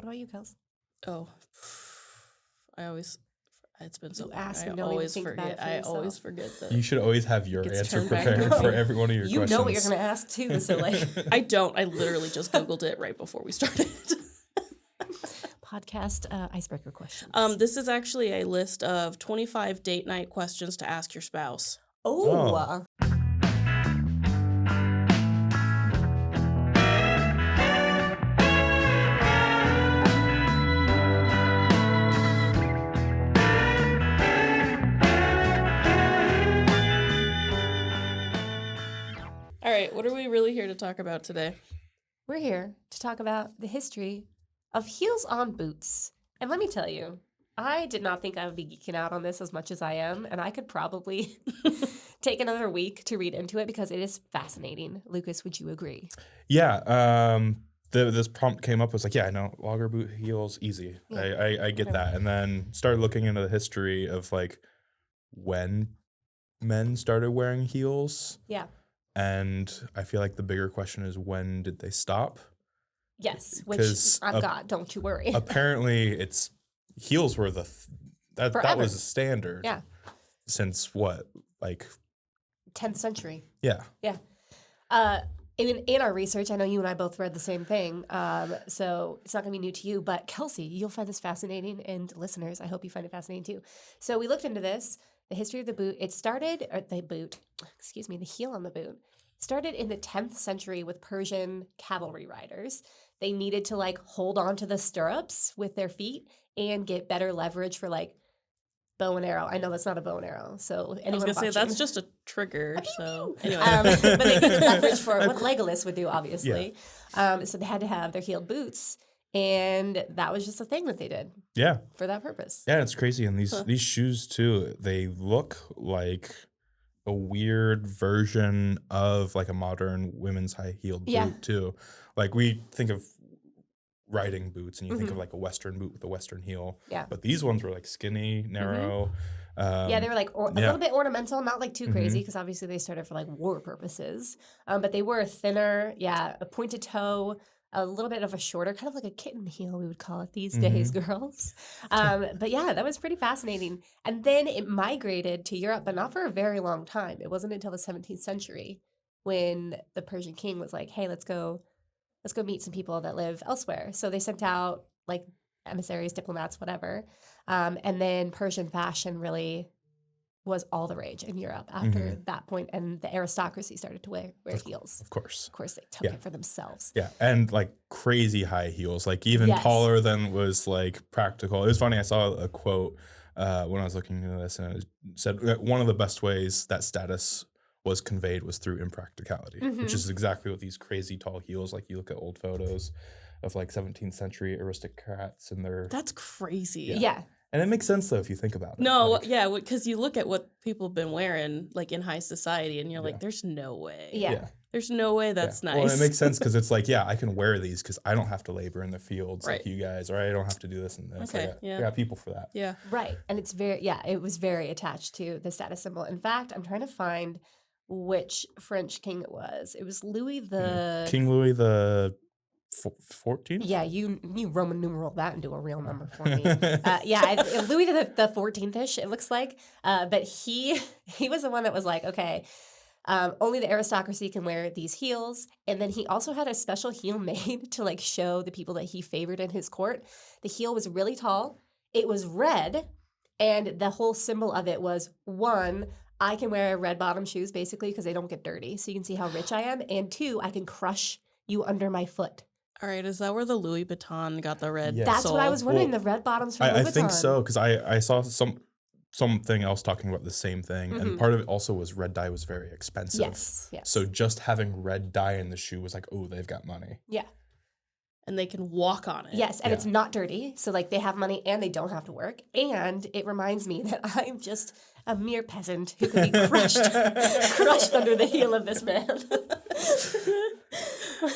What about you, Kels? Oh, it's been so You long. ask I and don't even always think about forget. it for I yourself. always forget that. You should always have your gets answer turned back prepared to for me. every one of your You questions. know what you're going to ask, too, so, like... I don't. I literally just Googled it right before we started. Podcast icebreaker questions. This is actually a list of 25 date night questions to ask your spouse. Oh. All right, what are we really here to talk about today? We're here to talk about the history of heels on boots. And let me tell you, I did not think I would be geeking out on this as much as I am, and I could probably take another week to read into it because it is fascinating. Lucas, would you agree? Yeah. This prompt came up, was like, yeah, I know, logger boot heels, easy. Yeah. I get that. And then started looking into the history of like when men started wearing heels. Yeah. And I feel like the bigger question is, when did they stop? Yes, which 'Cause I've got, don't you worry. Apparently heels were that was a standard. Yeah. Since what, like 10th century. Yeah. Yeah. In our research, I know you and I both read the same thing, so it's not going to be new to you, but Kelsey, you'll find this fascinating, and listeners, I hope you find it fascinating too. So we looked into this, the history of the boot. It started, or the heel on the boot, started in the 10th century with Persian cavalry riders. They needed to like hold on to the stirrups with their feet and get better leverage for like bow and arrow. I know that's not a bow and arrow, so anyone I was gonna say watching- that's just a trigger. So anyway, but they needed leverage for what Legolas would do, obviously. Yeah. So they had to have their heeled boots, and that was just a thing that they did. Yeah. For that purpose. Yeah, it's crazy. And these shoes too, they look like a weird version of like a modern women's high heeled boot too. Like we think of riding boots, and you think of like a Western boot with a Western heel. Yeah. But these ones were like skinny, narrow. They were like a little bit ornamental, not like too crazy, because obviously they started for like war purposes. But they were thinner, a pointed toe, a little bit of a shorter, kind of like a kitten heel, we would call it these days, girls. But yeah, that was pretty fascinating. And then it migrated to Europe, but not for a very long time. It wasn't until the 17th century when the Persian king was like, hey, let's go meet some people that live elsewhere. So they sent out like emissaries, diplomats, whatever. And then Persian fashion really was all the rage in Europe after that point, and the aristocracy started to wear heels. Of course. They took it for themselves. Yeah, and like crazy high heels, like even taller than was like practical. It was funny, I saw a quote when I was looking into this, and it said that one of the best ways that status was conveyed was through impracticality, which is exactly what these crazy tall heels, like you look at old photos of like 17th century aristocrats and their... That's crazy. Yeah. And it makes sense though if you think about it. No, because you look at what people have been wearing like in high society, and you're like, there's no way. Yeah. There's no way that's nice. Well, it makes sense because it's like, I can wear these because I don't have to labor in the fields like you guys, or I don't have to do this and this. Okay, I got people for that. Yeah. Right. And it's it was very attached to the status symbol. In fact, I'm trying to find which French king it was. It was Louis the... King Louis the 14th? Yeah, you Roman numeral that and do a real number for me. Louis the 14th-ish, it looks like. But he was the one that was like, okay, only the aristocracy can wear these heels. And then he also had a special heel made to like show the people that he favored in his court. The heel was really tall. It was red. And the whole symbol of it was, one, I can wear red bottom shoes basically because they don't get dirty. So you can see how rich I am. And two, I can crush you under my foot. All right, is that where the Louis Vuitton got the red That's sole? what I was wondering, the red bottoms from Louis Vuitton. I think so, because I saw something else talking about the same thing, and part of it also was red dye was very expensive. Yes. So just having red dye in the shoe was like, oh, they've got money. Yeah. And they can walk on it. Yes, and it's not dirty. So like they have money and they don't have to work. And it reminds me that I'm just a mere peasant who could be crushed under the heel of this man.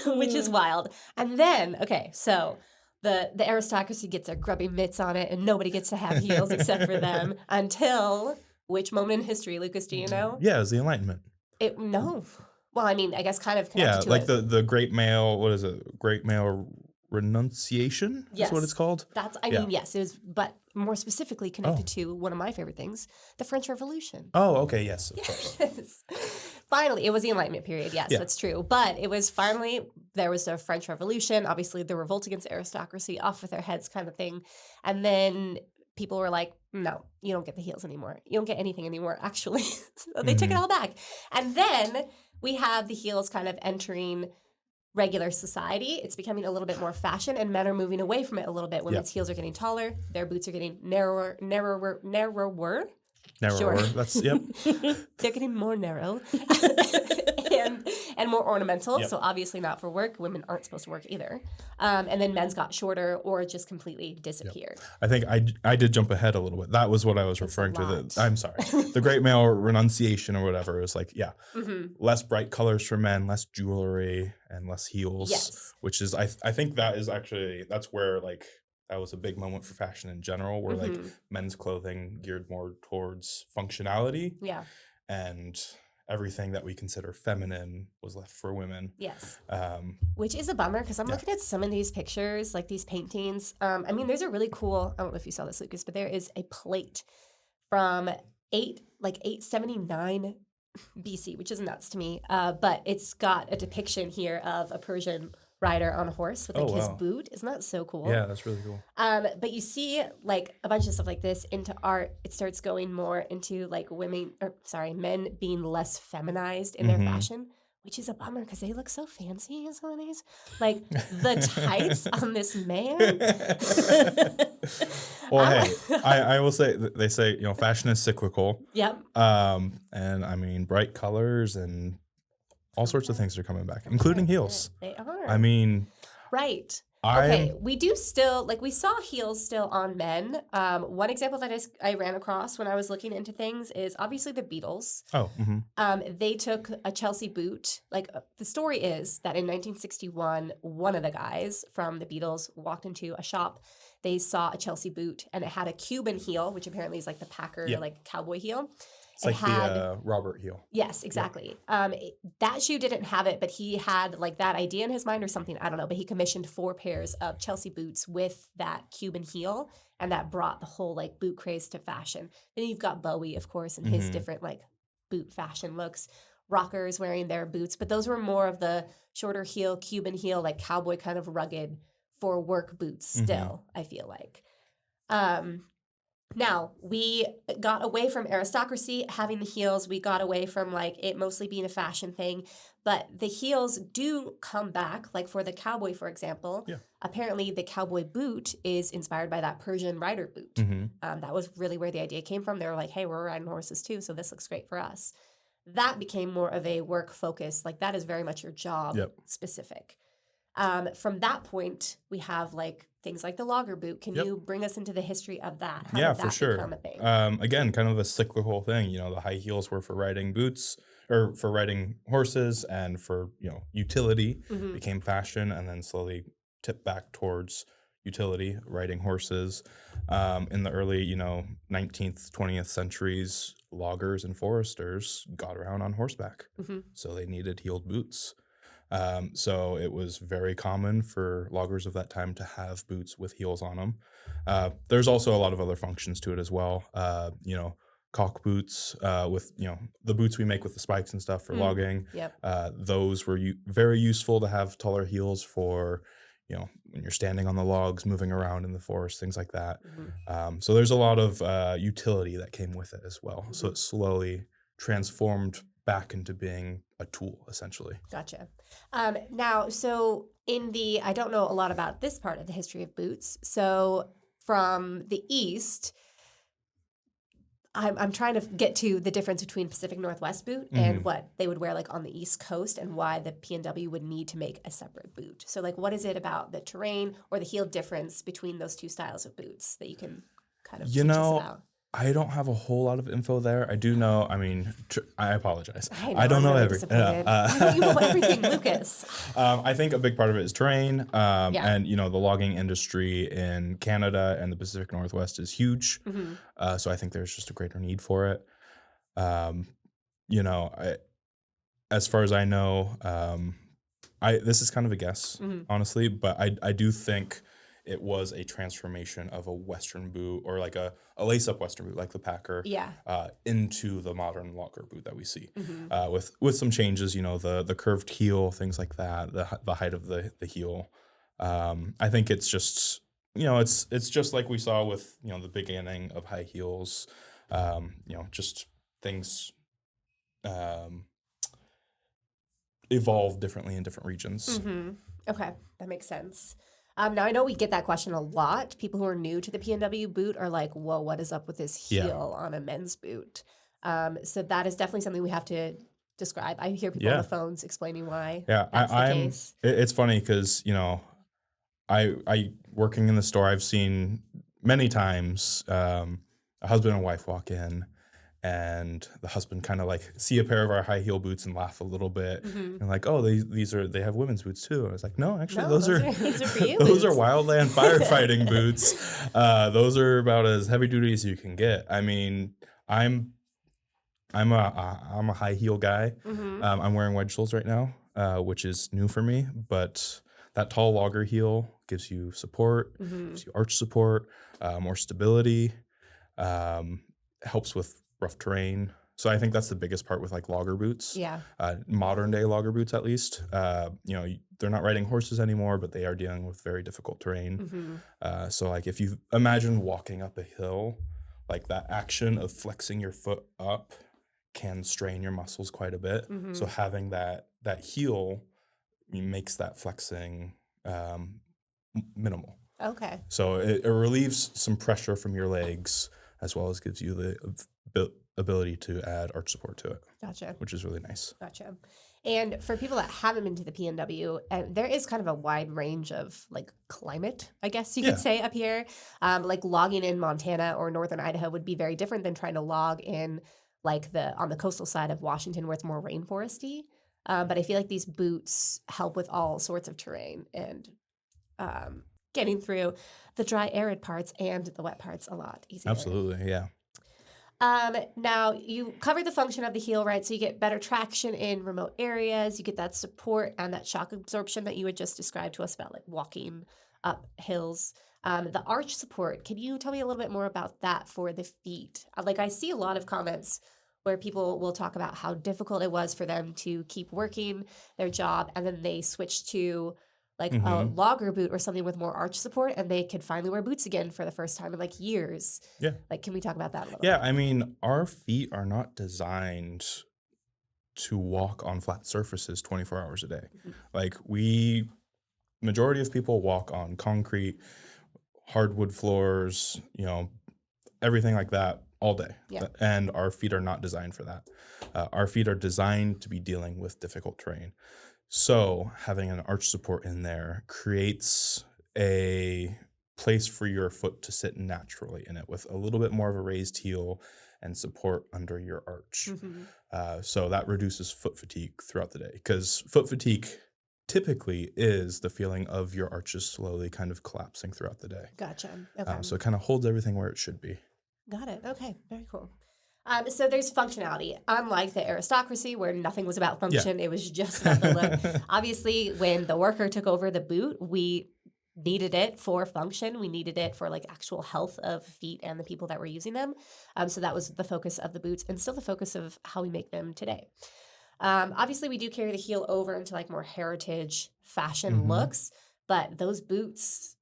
Which is wild. And then, okay, so the aristocracy gets their grubby mitts on it and nobody gets to have heels except for them until which moment in history, Lucas, do you know? Yeah, it was the Enlightenment. No. Well, I mean, I guess kind of connected to like it. the great male, what is it? Great male renunciation is what it's called. I mean, yes, it was, but more specifically connected to one of my favorite things, the French Revolution. Oh, okay, yes, of course. Finally, it was the Enlightenment period. Yes, that's true. But it was finally, there was a French Revolution, obviously the revolt against aristocracy, off with their heads kind of thing. And then people were like, no, you don't get the heels anymore. You don't get anything anymore, actually. So they took it all back. And then we have the heels kind of entering regular society. It's becoming a little bit more fashion, and men are moving away from it a little bit. Women's heels are getting taller. Their boots are getting narrower. Narrower. Sure. That's, yep. They're getting more narrow and more ornamental. So obviously not for work. Women aren't supposed to work either. And then men's got shorter or just completely disappeared. I think I did jump ahead a little bit. That was what I was referring to. I'm sorry. The Great Male Renunciation or whatever. It was like, less bright colors for men, less jewelry, and less heels. Yes. Which is, I think that is actually, that's where like, that was a big moment for fashion in general, where like men's clothing geared more towards functionality. Yeah. And everything that we consider feminine was left for women. Yes. Which is a bummer, because I'm looking at some of these pictures, like these paintings. I mean, there's a really cool, I don't know if you saw this, Lucas, but there is a plate from 879 BC, which is nuts to me. But it's got a depiction here of a Persian rider on a horse with like his boot. Isn't that so cool? Yeah, that's really cool. But you see like a bunch of stuff like this into art. It starts going more into like men being less feminized in their fashion, which is a bummer because they look so fancy in some of these. Like the tights on this man. Well, hey, I will say, they say, fashion is cyclical. Yep. And I mean, bright colors and all sorts of things are coming back, including heels. They are. I mean, right. Okay, we do still, like we saw heels still on men. One example that I ran across when I was looking into things is obviously the Beatles. Oh. They took a Chelsea boot. Like the story is that in 1961, one of the guys from the Beatles walked into a shop. They saw a Chelsea boot and it had a Cuban heel, which apparently is like the Packer, like cowboy heel. It's like the Robert heel. Yes, exactly. That shoe didn't have it, but he had like that idea in his mind or something. I don't know. But he commissioned 4 pairs of Chelsea boots with that Cuban heel, and that brought the whole like boot craze to fashion. Then you've got Bowie, of course, and his different like boot fashion looks. Rockers wearing their boots, but those were more of the shorter heel, Cuban heel, like cowboy kind of rugged for work boots still, I feel like. Now, we got away from aristocracy having the heels. We got away from like it mostly being a fashion thing. But the heels do come back. Like for the cowboy, for example, apparently the cowboy boot is inspired by that Persian rider boot. That was really where the idea came from. They were like, hey, we're riding horses too, so this looks great for us. That became more of a work focus. Like that is very much your job specific. From that point, we have like things like the logger boot. Can you bring us into the history of that? How did that for sure. become a thing? Again, kind of a cyclical thing. The high heels were for riding boots or for riding horses, and for utility became fashion, and then slowly tipped back towards utility, riding horses. In the early 19th, 20th centuries, loggers and foresters got around on horseback, so they needed heeled boots. So it was very common for loggers of that time to have boots with heels on them. There's also a lot of other functions to it as well. Caulk boots with, the boots we make with the spikes and stuff for logging. Those were very useful to have taller heels for, when you're standing on the logs, moving around in the forest, things like that. So there's a lot of utility that came with it as well. So it slowly transformed back into being a tool, essentially. Gotcha. Now, so I don't know a lot about this part of the history of boots. So from the East, I'm trying to get to the difference between Pacific Northwest boot and what they would wear like on the East Coast, and why the PNW would need to make a separate boot. So like, what is it about the terrain or the heel difference between those two styles of boots that you can kind of teach us about? I don't have a whole lot of info there. I do know, I apologize. I don't know really everything. Why don't you know everything, Lucas? I think a big part of it is terrain. And, the logging industry in Canada and the Pacific Northwest is huge. So I think there's just a greater need for it. As far as I know, this is kind of a guess, honestly, but I do think it was a transformation of a Western boot, or like a lace-up Western boot, like the Packer, into the modern logger boot that we see, with some changes, you know, the curved heel, things like that, the height of the heel. I think it's just, you know, it's just like we saw with, you know, the beginning of high heels, you know, just things evolve differently in different regions. Okay, that makes sense. Now, I know we get that question a lot. People who are new to the PNW boot are like, whoa, what is up with this heel on a men's boot? So that is definitely something we have to describe. I hear people on the phones explaining why that's the case. It's funny because, you know, I working in the store, I've seen many times a husband and wife walk in, and the husband kind of like see a pair of our high heel boots and laugh a little bit, and like, oh, they have women's boots too. And I was like, no, actually, those are for you. those are wildland firefighting boots. Those are about as heavy duty as you can get. I mean, I'm a high heel guy. I'm wearing wedge soles right now, which is new for me, but that tall logger heel gives you support, gives you arch support, more stability, helps with rough terrain. So I think that's the biggest part with like logger boots. Modern day logger boots, at least. You know, they're not riding horses anymore, but they are dealing with very difficult terrain. So like if you imagine walking up a hill, like that action of flexing your foot up can strain your muscles quite a bit. So having that heel makes that flexing minimal. Okay. So it relieves some pressure from your legs, as well as gives you the ability to add arch support to it. Gotcha. Which is really nice. Gotcha. And for people that haven't been to the PNW, there is kind of a wide range of like climate, I guess you could say, up here. Like logging in Montana or northern Idaho would be very different than trying to log in like on the coastal side of Washington, where it's more rainforesty. But I feel like these boots help with all sorts of terrain and getting through the dry, arid parts and the wet parts a lot easier. Absolutely, yeah. Now, you cover the function of the heel, right? So you get better traction in remote areas. You get that support and that shock absorption that you had just described to us about, like walking up hills. The arch support, can you tell me a little bit more about that for the feet? Like I see a lot of comments where people will talk about how difficult it was for them to keep working their job, and then they switch to like a logger boot or something with more arch support, and they could finally wear boots again for the first time in like years. Yeah. Like, can we talk about that a little bit? Yeah, bit? I mean, our feet are not designed to walk on flat surfaces 24 hours a day. Like majority of people walk on concrete, hardwood floors, you know, everything like that all day. And our feet are not designed for that. Our feet are designed to be dealing with difficult terrain. So having an arch support in there creates a place for your foot to sit naturally in it with a little bit more of a raised heel and support under your arch. So that reduces foot fatigue throughout the day, because foot fatigue typically is the feeling of your arches slowly kind of collapsing throughout the day. Gotcha. Okay. So it kind of holds everything where it should be. Got it. Okay. Very cool. So there's functionality. Unlike the aristocracy, where nothing was about function, it was just about the look. Obviously, when the worker took over the boot, we needed it for function. We needed it for like actual health of feet and the people that were using them. So that was the focus of the boots, and still the focus of how we make them today. Obviously, we do carry the heel over into like more heritage fashion looks, but those boots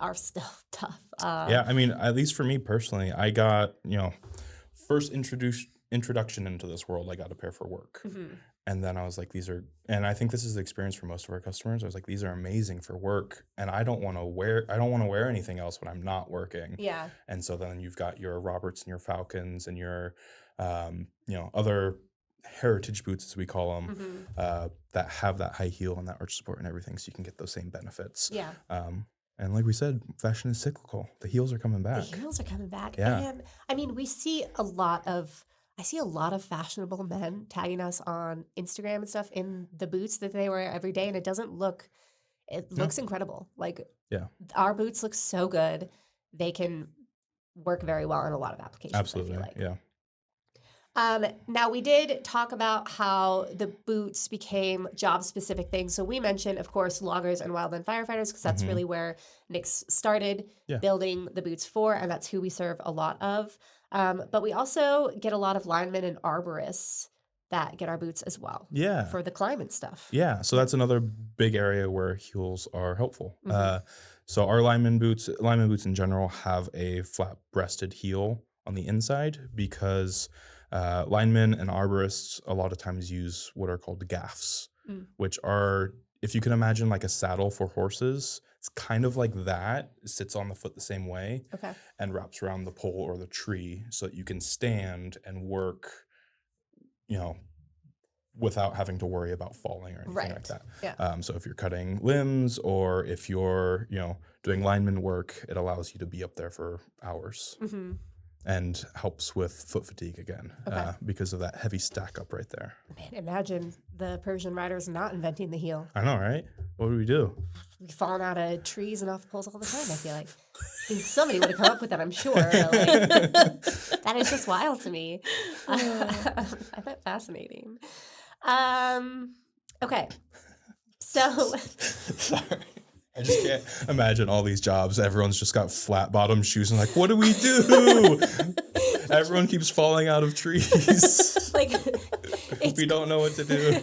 are still tough. I mean, at least for me personally, I got, you know, first introduction into this world, I got a pair for work. And then I was like, and I think this is the experience for most of our customers. I was like, these are amazing for work, and I don't want to wear anything else when I'm not working. And so then you've got your Roberts and your Falcons and your, you know, other heritage boots, as we call them, that have that high heel and that arch support and everything, so you can get those same benefits. And like we said, fashion is cyclical. The heels are coming back. The heels are coming back. Yeah. And I mean, I see a lot of fashionable men tagging us on Instagram and stuff in the boots that they wear every day, and it looks incredible. Like, our boots look so good. They can work very well in a lot of applications. Absolutely. I feel like. Now, we did talk about how the boots became job-specific things. So we mentioned, of course, loggers and wildland firefighters, because that's really where Nick's started building the boots for, and that's who we serve a lot of. But we also get a lot of linemen and arborists that get our boots as well. Yeah. For the climate stuff. Yeah. So that's another big area where heels are helpful. So our lineman boots in general have a flat-breasted heel on the inside because linemen and arborists a lot of times use what are called gaffs, which are, if you can imagine like a saddle for horses, it's kind of like that. It sits on the foot the same way and wraps around the pole or the tree so that you can stand and work, without having to worry about falling or anything like that. Yeah. So if you're cutting limbs or if you're, doing lineman work, it allows you to be up there for hours and helps with foot fatigue again because of that heavy stack up right there. Man, imagine the Persian riders not inventing the heel. I know, right? What do we do? We've fallen out of trees and off poles all the time, I feel like. I mean, somebody would have come up with that, I'm sure. But that is just wild to me. I find fascinating. Okay. So. Sorry. I just can't imagine all these jobs. Everyone's just got flat bottom shoes and like, what do we do? Everyone keeps falling out of trees. We don't know what to do.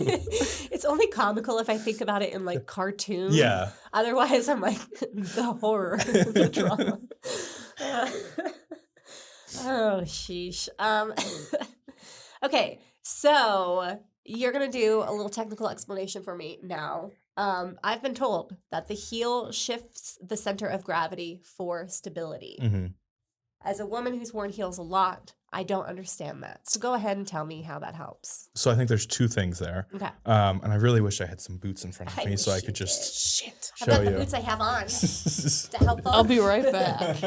It's only comical if I think about it in like cartoon. Yeah. Otherwise, I'm like, the horror, the drama. Oh, sheesh. Okay, so you're going to do a little technical explanation for me now. I've been told that the heel shifts the center of gravity for stability. As a woman who's worn heels a lot, I don't understand that. So go ahead and tell me how that helps. So I think there's two things there. Okay. And I really wish I had some boots in front of me so I could just show I've got you. the boots I have on to help. I'll be right back.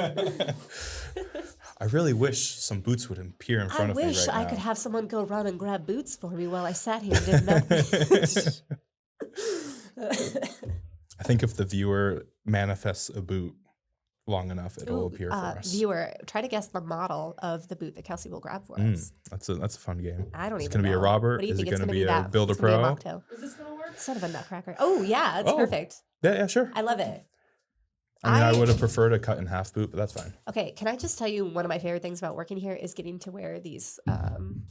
I really wish some boots would appear in front of me right now. I wish I could have someone go run and grab boots for me while I sat here and did nothing. I think if the viewer manifests a boot long enough, it'll appear for us. Viewer, try to guess the model of the boot that Kelsey will grab for us. That's a fun game. I don't even know. It's going to be a Robert? Is it going to be a Builder Pro? Is this going to work? Son of a nutcracker. Oh, yeah, it's perfect. Yeah, sure. I love it. I would have preferred a cut in half boot, but that's fine. Okay, can I just tell you one of my favorite things about working here is getting to wear these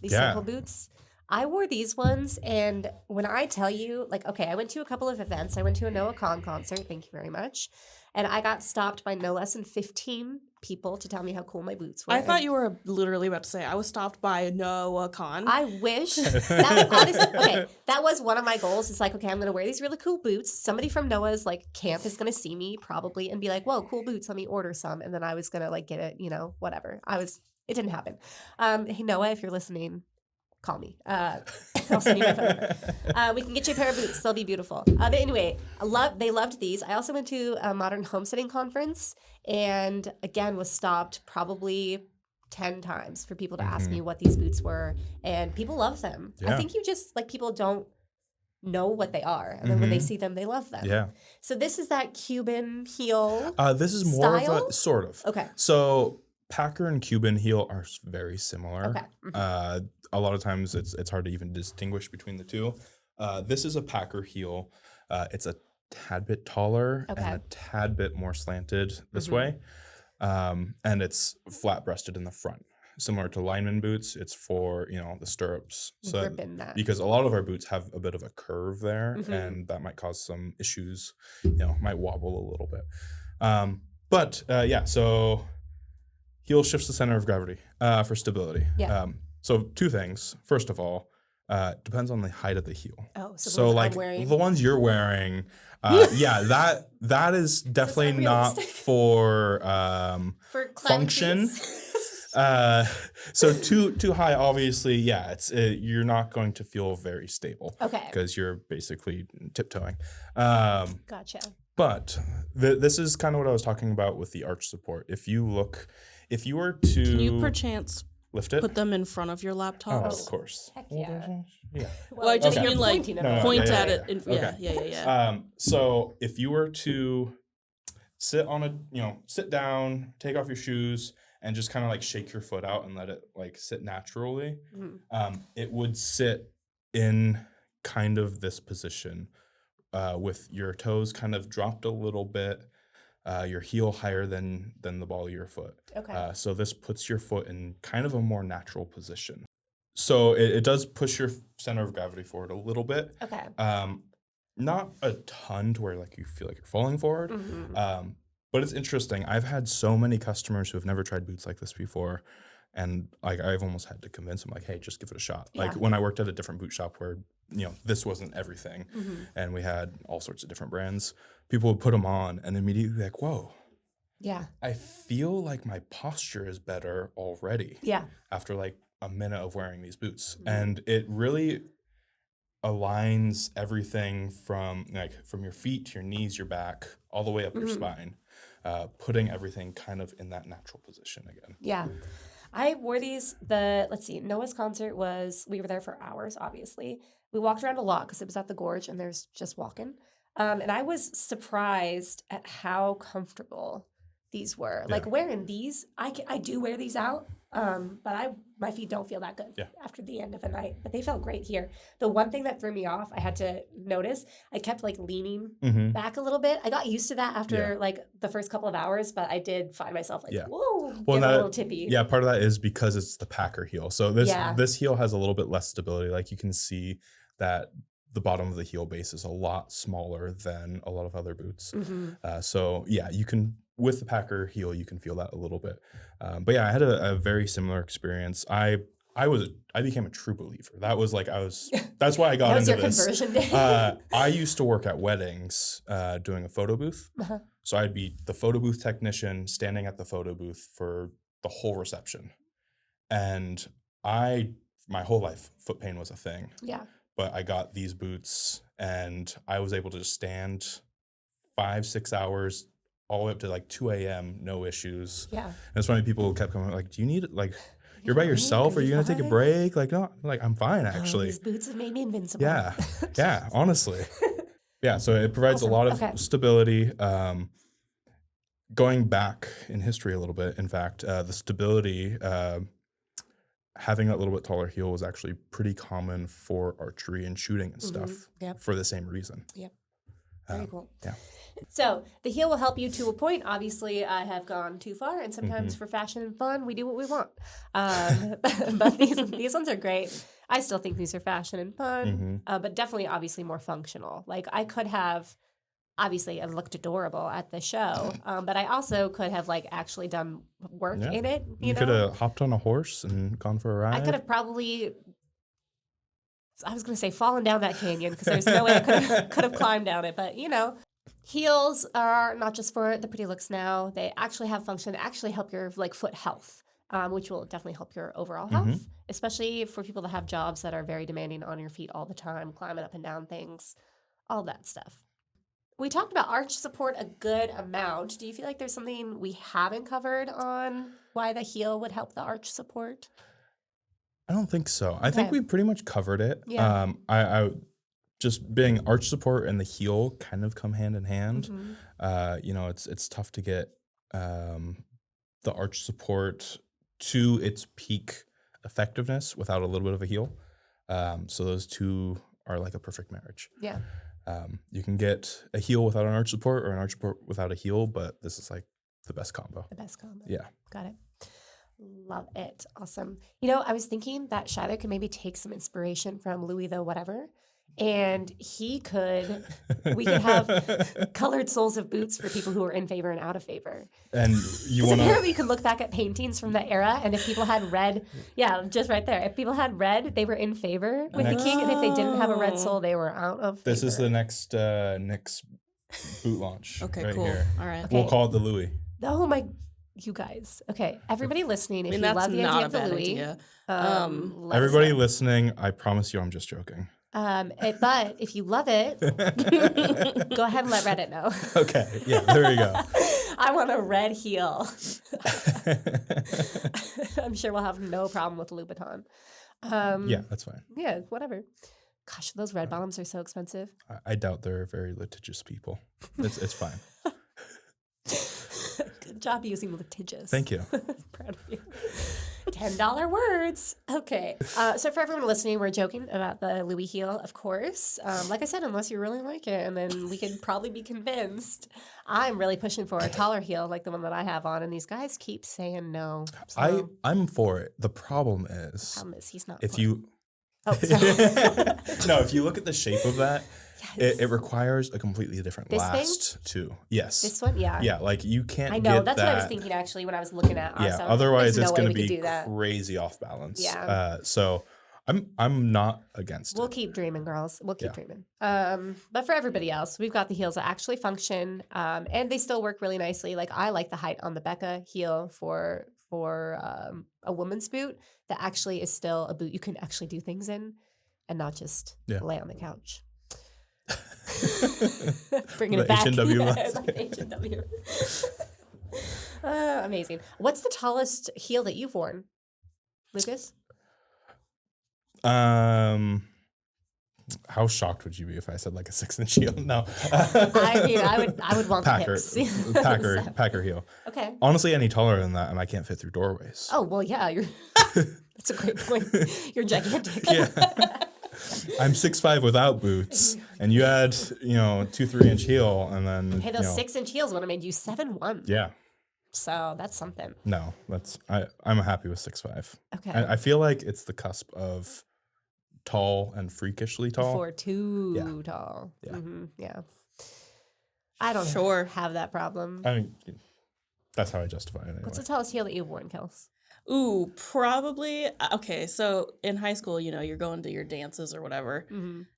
simple boots. I wore these ones, and when I tell you, I went to a couple of events. I went to a Noah Kahn concert, thank you very much, and I got stopped by no less than 15 people to tell me how cool my boots were. I thought you were literally about to say, I was stopped by Noah Kahn. I wish. That was honestly, that was one of my goals. It's like, okay, I'm going to wear these really cool boots. Somebody from Noah's camp is going to see me probably and be like, whoa, cool boots, let me order some. And then I was going to get it, whatever. It didn't happen. Hey, Noah, if you're listening, call me. I'll send you my phone number. We can get you a pair of boots. They'll be beautiful. But anyway, they loved these. I also went to a modern homesteading conference and, again, was stopped probably 10 times for people to ask me what these boots were. And people love them. Yeah. I think you just, people don't know what they are. And then when they see them, they love them. Yeah. So this is that Cuban heel This is more style? of a, sort of. Okay. So Packer and Cuban heel are very similar. Okay. A lot of times it's hard to even distinguish between the two. This is a Packer heel. It's a tad bit taller and a tad bit more slanted this way. And it's flat-breasted in the front. Similar to lineman boots, it's for, the stirrups. So because a lot of our boots have a bit of a curve there and that might cause some issues, might wobble a little bit. So heel shifts the center of gravity for stability. Yeah. So two things. First of all, depends on the height of the heel. Oh, so the ones you're wearing, that is definitely not for function. So too high, obviously, you're not going to feel very stable. Okay. Because you're basically tiptoeing. Gotcha. But this is kind of what I was talking about with the arch support. If you were to... Can you perchance lift it? Put them in front of your laptop? Oh, of course. Heck yeah. Well, I just mean point at it. Okay. Yeah. So if you were to sit down, take off your shoes, and just kind of like shake your foot out and let it like sit naturally, Mm-hmm. it would sit in kind of this position with your toes kind of dropped a little bit, your heel higher than the ball of your foot. Okay. So this puts your foot in kind of a more natural position. So it does push your center of gravity forward a little bit. Okay. Not a ton to where like you feel like you're falling forward. Mm-hmm. But it's interesting. I've had so many customers who have never tried boots like this before. And like I've almost had to convince them, like, hey, just give it a shot. Yeah. Like when I worked at a different boot shop where, this wasn't everything. Mm-hmm. And we had all sorts of different brands. People would put them on and immediately be like, whoa, Yeah. I feel like my posture is better already. Yeah. After like a minute of wearing these boots. Mm-hmm. And it really aligns everything from your feet to your knees, your back, all the way up your spine, putting everything kind of in that natural position again. Yeah. I wore these, let's see, Noah's concert we were there for hours, obviously. We walked around a lot because it was at the Gorge and there's just walking. And I was surprised at how comfortable these were. Yeah. Like wearing these, I do wear these out, but my feet don't feel that good after the end of a night. But they felt great here. The one thing that threw me off, I had to notice, I kept like leaning back a little bit. I got used to that after like the first couple of hours, but I did find myself like, whoa, getting a little tippy. Yeah, part of that is because it's the Packer heel. So this heel has a little bit less stability. Like you can see that the bottom of the heel base is a lot smaller than a lot of other boots. So yeah, you can, with the Packer heel, you can feel that a little bit. But yeah, I had a very similar experience. I became a true believer. That was like, that's why I got into this. That was your conversion day? I used to work at weddings doing a photo booth. So I'd be the photo booth technician standing at the photo booth for the whole reception. And my whole life, foot pain was a thing. Yeah. But I got these boots and I was able to just stand 5-6 hours all the way up to like 2 a.m. no issues. Yeah. And it's funny, people kept coming like, do you need like you're by yourself? Are you gonna take a break? Like, no, like I'm fine actually. These boots have made me invincible. Yeah. Yeah, honestly. Yeah, so it provides a lot of stability. Going back in history a little bit, in fact, the stability, having that little bit taller heel was actually pretty common for archery and shooting and stuff for the same reason. Yep. Very cool. Yeah. So the heel will help you to a point. Obviously, I have gone too far, and sometimes for fashion and fun, we do what we want. But these ones are great. I still think these are fashion and fun, but definitely, obviously, more functional. Like I could have, obviously, it looked adorable at the show, but I also could have like actually done work in it. You know? Could have hopped on a horse and gone for a ride. I could have probably. I was going to say fallen down that canyon because there's no way I could have climbed down it, but heels are not just for the pretty looks now. They actually have function. They actually help your like foot health, which will definitely help your overall health, especially for people that have jobs that are very demanding on your feet all the time, climbing up and down things, all that stuff. We talked about arch support a good amount. Do you feel like there's something we haven't covered on why the heel would help the arch support? I don't think so. I think we pretty much covered it. Yeah. I just being arch support and the heel kind of come hand in hand. It's tough to get the arch support to its peak effectiveness without a little bit of a heel. So those two are like a perfect marriage. Yeah. You can get a heel without an arch support or an arch support without a heel, but this is like the best combo. The best combo. Yeah. Got it. Love it. Awesome. I was thinking that Shiloh could maybe take some inspiration from Louis the whatever, and we could have colored soles of boots for people who are in favor and out of favor. And apparently you could look back at paintings from the era, and if people had red, just right there. If people had red, they were in favor with the king, and if they didn't have a red sole, they were out of favor. This is the next boot launch. Okay, right cool. Here. All right. Okay. We'll call it the Louis. Oh my. You guys. Okay. Everybody listening, if you love the idea of the Louis. Everybody listening, I promise you I'm just joking. But if you love it, go ahead and let Reddit know. Okay. Yeah, there you go. I want a red heel. I'm sure we'll have no problem with Louboutin. Yeah, that's fine. Yeah, whatever. Gosh, those red bottoms are so expensive. I doubt they're very litigious people. It's fine. Good job using litigious. Thank you. Proud of you. $10 words. Okay. So for everyone listening, we're joking about the Louis heel, of course. Like I said, unless you really like it, and then we could probably be convinced. I'm really pushing for a taller heel like the one that I have on, and these guys keep saying no. So, I'm for it. The problem is he's not. if you Oh, sorry. no, if you look at the shape of that, Yes. it requires a completely different This last too. Yes. This one, yeah. Yeah, like you can't. I know. Get That's that. what I was thinking actually when I was looking at ours. Yeah. Otherwise, there's it's no way going to we could be do that. crazy off balance. Yeah. So I'm not against We'll it. keep dreaming, girls. We'll keep dreaming. But for everybody else, we've got the heels that actually function, and they still work really nicely. Like I like the height on the Becca heel for a woman's boot that actually is still a boot you can actually do things in, and not just lay on the couch. Bringing it back. H&W H&W. Amazing. What's the tallest heel that you've worn, Lucas? How shocked would you be if I said like a 6-inch heel? No. I mean, I would want Packer, the hips. Packer heel. Okay. Honestly, any taller than that, and I can't fit through doorways. Oh well, yeah. That's a great point. You're gigantic. Yeah. I'm 6'5" without boots, and you add 2-3-inch heel, and then Hey, those 6-inch heels would have made you 7'1". Yeah. So that's something. No, I'm happy with 6'5". Okay. I feel like it's the cusp of tall and freakishly tall. Before too tall. Yeah. Mm-hmm. Yeah. I don't have that problem. I mean, that's how I justify it anyway. What's the tallest heel that you've worn, Kels? Ooh, probably. Okay, so in high school, you're going to your dances or whatever,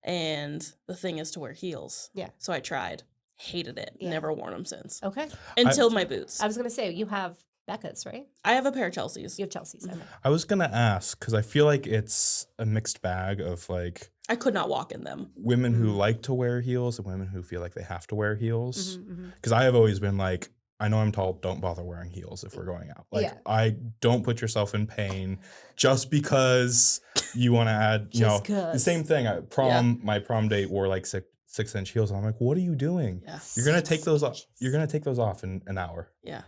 and the thing is to wear heels. Yeah. So I tried, hated it, never worn them since. Okay. Until my boots. I was gonna say you have Becca's, right? I have a pair of Chelsea's. You have Chelsea's. Okay. I was gonna ask because I feel like it's a mixed bag of like I could not walk in them. women who like to wear heels and women who feel like they have to wear heels. Because I have always been like, I know I'm tall, don't bother wearing heels if we're going out. Like, I don't put yourself in pain just because you want to add, the same thing. My prom date wore like 6-inch heels. I'm like, what are you doing? Yeah. You're going to take those off. You're going to take those off in an hour. Yeah.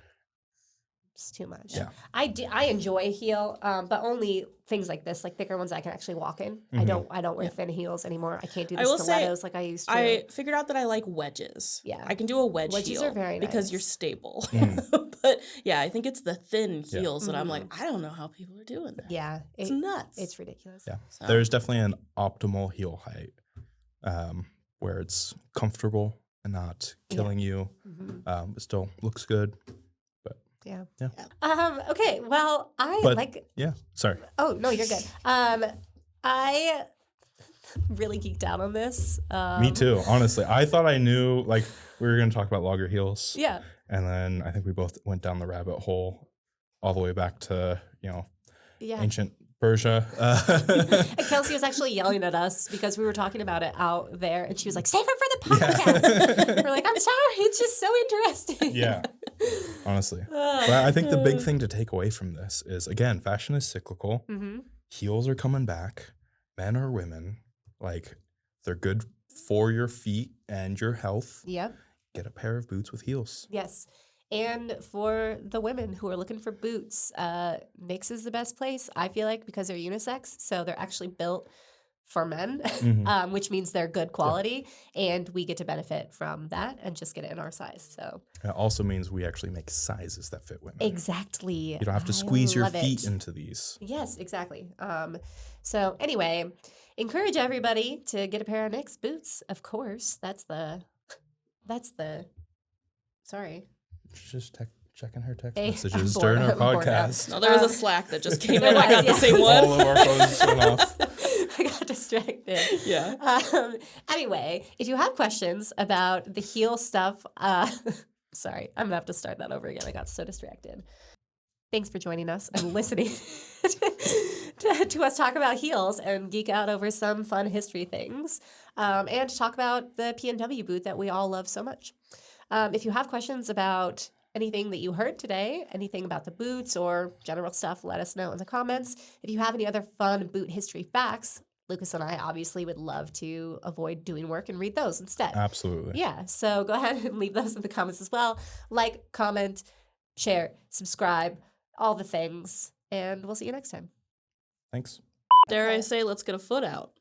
It's too much. Yeah. I enjoy a heel, but only things like this, like thicker ones I can actually walk in. I don't wear thin heels anymore. I can't do the stilettos like I used to. I figured out that I like wedges. Yeah. I can do a wedge Wedges heel are very because nice. you're stable. But yeah, I think it's the thin heels that I'm like, I don't know how people are doing that. Yeah. It's nuts. It's ridiculous. Yeah. So. There's definitely an optimal heel height where it's comfortable and not killing you, but still looks good. Yeah. Yeah. Okay. Well, Yeah. Sorry. Oh no, you're good. I really geeked out on this. Me too. Honestly, I thought I knew. Like we were going to talk about logger heels. Yeah. And then I think we both went down the rabbit hole, all the way back to ancient Persia. And Kelsey was actually yelling at us because we were talking about it out there, and she was like, "Save it for the podcast." We're like, "I'm sorry, it's just so interesting." Yeah. Honestly. But I think the big thing to take away from this is, again, fashion is cyclical. Heels are coming back. Men or women, like, they're good for your feet and your health. Yep. Get a pair of boots with heels. Yes. And for the women who are looking for boots, NYX is the best place, I feel like, because they're unisex. So they're actually built for men, which means they're good quality. And we get to benefit from that and just get it in our size. So it also means we actually make sizes that fit women. Exactly. You don't have to squeeze your feet into these. Yes, exactly. So anyway, encourage everybody to get a pair of NYX boots. Of course, that's the sorry. She's just checking her text Hey, messages I'm during bored. our I'm bored now. podcast. No, there was a Slack that just came There in. I got was, the same yeah. one. All of our phones went off. I got distracted. Yeah. Anyway, if you have questions about the heel stuff, sorry, I'm gonna have to start that over again. I got so distracted. Thanks for joining us and listening to us talk about heels and geek out over some fun history things, and talk about the PNW boot that we all love so much. If you have questions about anything that you heard today, anything about the boots or general stuff, let us know in the comments. If you have any other fun boot history facts, Lucas and I obviously would love to avoid doing work and read those instead. Absolutely. Yeah, so go ahead and leave those in the comments as well. Like, comment, share, subscribe, all the things. And we'll see you next time. Thanks. Dare I say, let's get a foot out.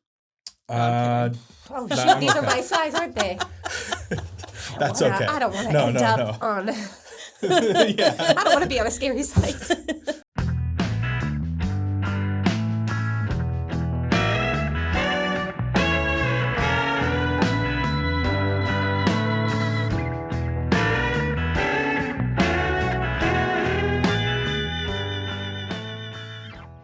Oh, shit, these are my size, aren't they? That's okay. I don't want to end up on... Yeah. I don't want to be on a scary site.